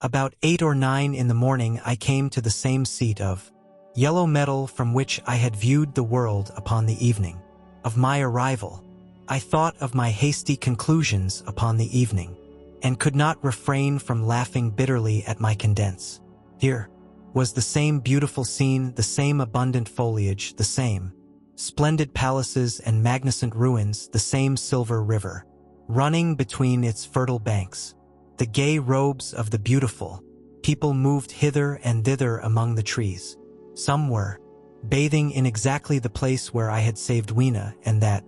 About 8 or 9 in the morning I came to the same seat of yellow metal from which I had viewed the world upon the evening of my arrival. I thought of my hasty conclusions upon the evening, and could not refrain from laughing bitterly at my condence. Here was the same beautiful scene, the same abundant foliage, the same splendid palaces and magnificent ruins, the same silver river, running between its fertile banks. The gay robes of the beautiful people moved hither and thither among the trees. Some were bathing in exactly the place where I had saved Weena, and that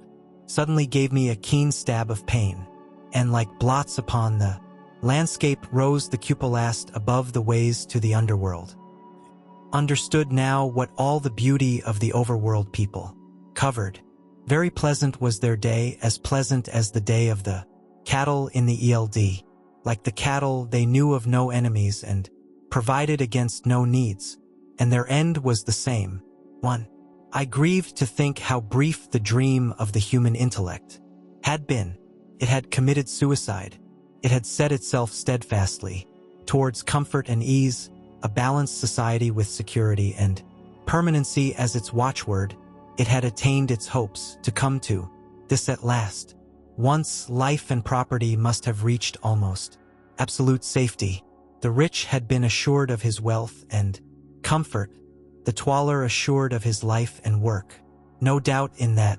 suddenly gave me a keen stab of pain. And like blots upon the landscape rose the cupolast above the ways to the underworld. Understood now what all the beauty of the overworld people covered. Very pleasant was their day, as pleasant as the day of the cattle in the ELD. Like the cattle, they knew of no enemies and provided against no needs, and their end was the same. 1. I grieved to think how brief the dream of the human intellect had been. It had committed suicide. It had set itself steadfastly towards comfort and ease, a balanced society with security and permanency as its watchword. It had attained its hopes to come to this at last. Once life and property must have reached almost absolute safety. The rich had been assured of his wealth and comfort, the toiler assured of his life and work. No doubt in that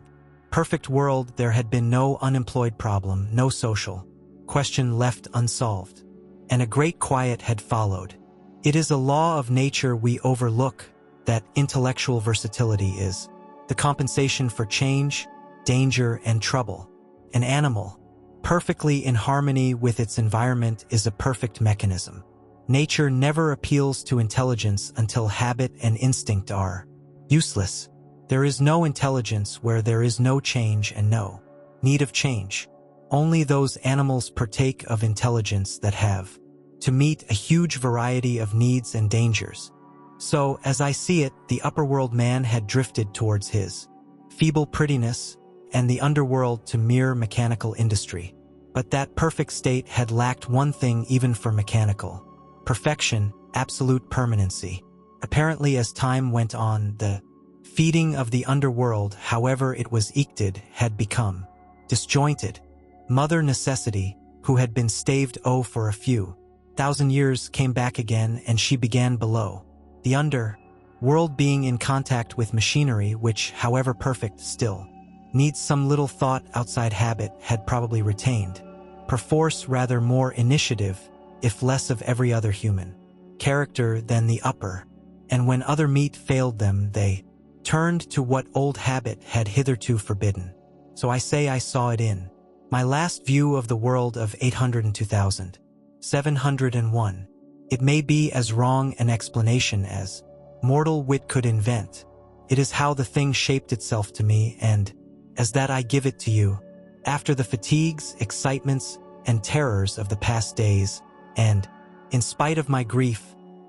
perfect world there had been no unemployed problem, no social question left unsolved, and a great quiet had followed. It is a law of nature we overlook that intellectual versatility is the compensation for change, danger, and trouble. An animal, perfectly in harmony with its environment, is a perfect mechanism. Nature never appeals to intelligence until habit and instinct are useless. There is no intelligence where there is no change and no need of change. Only those animals partake of intelligence that have to meet a huge variety of needs and dangers. So, as I see it, the upperworld man had drifted towards his feeble prettiness, and the underworld to mere mechanical industry. But that perfect state had lacked one thing even for mechanical perfection: absolute permanency. Apparently, as time went on, the feeding of the underworld, however it was eked, had become disjointed. Mother Necessity, who had been staved for a few thousand years, came back again, and she began below. The underworld, being in contact with machinery which, however perfect, still needs some little thought outside habit, had probably retained, perforce, rather more initiative, if less of every other human character than the upper, and when other meat failed them, they turned to what old habit had hitherto forbidden. So I say I saw it in my last view of the world of 802,701. It may be as wrong an explanation as mortal wit could invent. It is how the thing shaped itself to me, and as that I give it to you, after the fatigues, excitements, and terrors of the past days, and, in spite of my grief,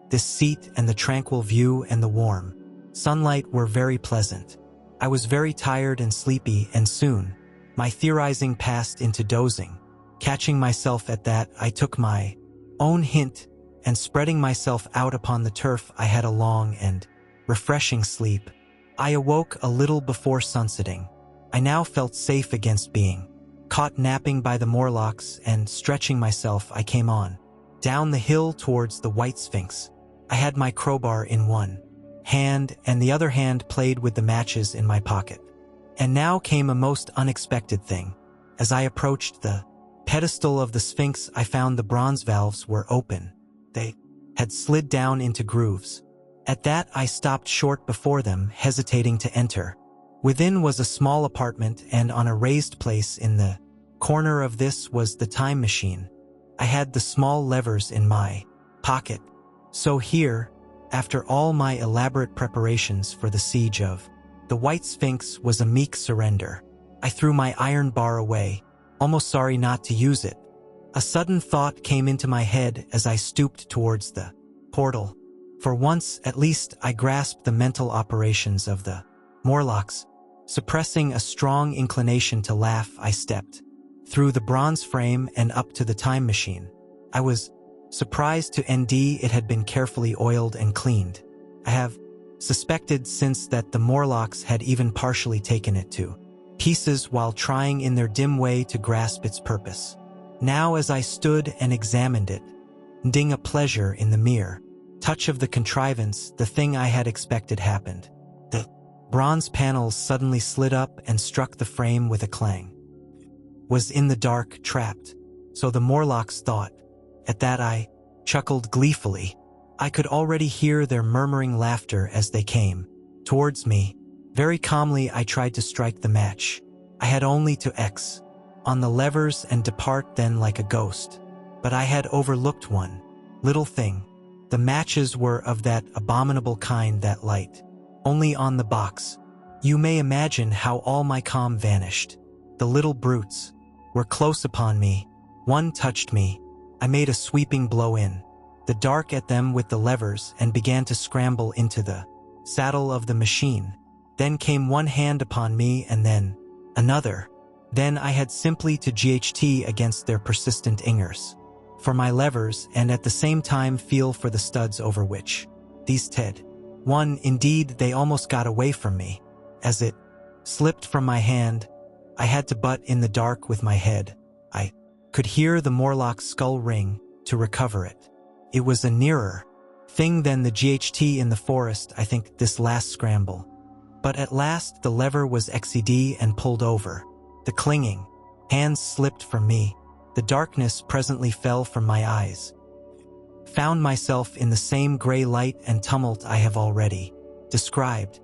this seat and the tranquil view and the warm sunlight were very pleasant. I was very tired and sleepy, and soon my theorizing passed into dozing. Catching myself at that, I took my own hint, and spreading myself out upon the turf, I had a long and refreshing sleep. I awoke a little before sunsetting. I now felt safe against being caught napping by the Morlocks, and stretching myself, I came on down the hill towards the White Sphinx. I had my crowbar in one hand, and the other hand played with the matches in my pocket. And now came a most unexpected thing. As I approached the pedestal of the Sphinx, I found the bronze valves were open. They had slid down into grooves. At that, I stopped short before them, hesitating to enter. Within was a small apartment, and on a raised place in the corner of this was the time machine. I had the small levers in my pocket. So here, after all my elaborate preparations for the siege of the White Sphinx, was a meek surrender. I threw my iron bar away, almost sorry not to use it. A sudden thought came into my head as I stooped towards the portal. For once, at least, I grasped the mental operations of the Morlocks. Suppressing a strong inclination to laugh, I stepped through the bronze frame and up to the time machine. I was Surprised to ND, it had been carefully oiled and cleaned. I have suspected since that the Morlocks had even partially taken it to pieces while trying in their dim way to grasp its purpose. Now as I stood and examined it, ding a pleasure in the mere touch of the contrivance, the thing I had expected happened. The bronze panels suddenly slid up and struck the frame with a clang. Was in the dark, trapped, so the Morlocks thought. At that I chuckled gleefully. I could already hear their murmuring laughter as they came towards me. Very calmly I tried to strike the match. I had only to X on the levers and depart then like a ghost. But I had overlooked one little thing. The matches were of that abominable kind that light only on the box. You may imagine how all my calm vanished. The little brutes were close upon me. One touched me. I made a sweeping blow in the dark at them with the levers and began to scramble into the saddle of the machine. Then came one hand upon me and then another. Then I had simply to GHT against their persistent ingers for my levers and at the same time feel for the studs over which these Ted. One, indeed, they almost got away from me. As it slipped from my hand, I had to butt in the dark with my head. I could hear the Morlock's skull ring to recover it. It was a nearer thing than the GHT in the forest, I think, this last scramble. But at last the lever was XED and pulled over. The clinging hands slipped from me. The darkness presently fell from my eyes. Found myself in the same gray light and tumult I have already described.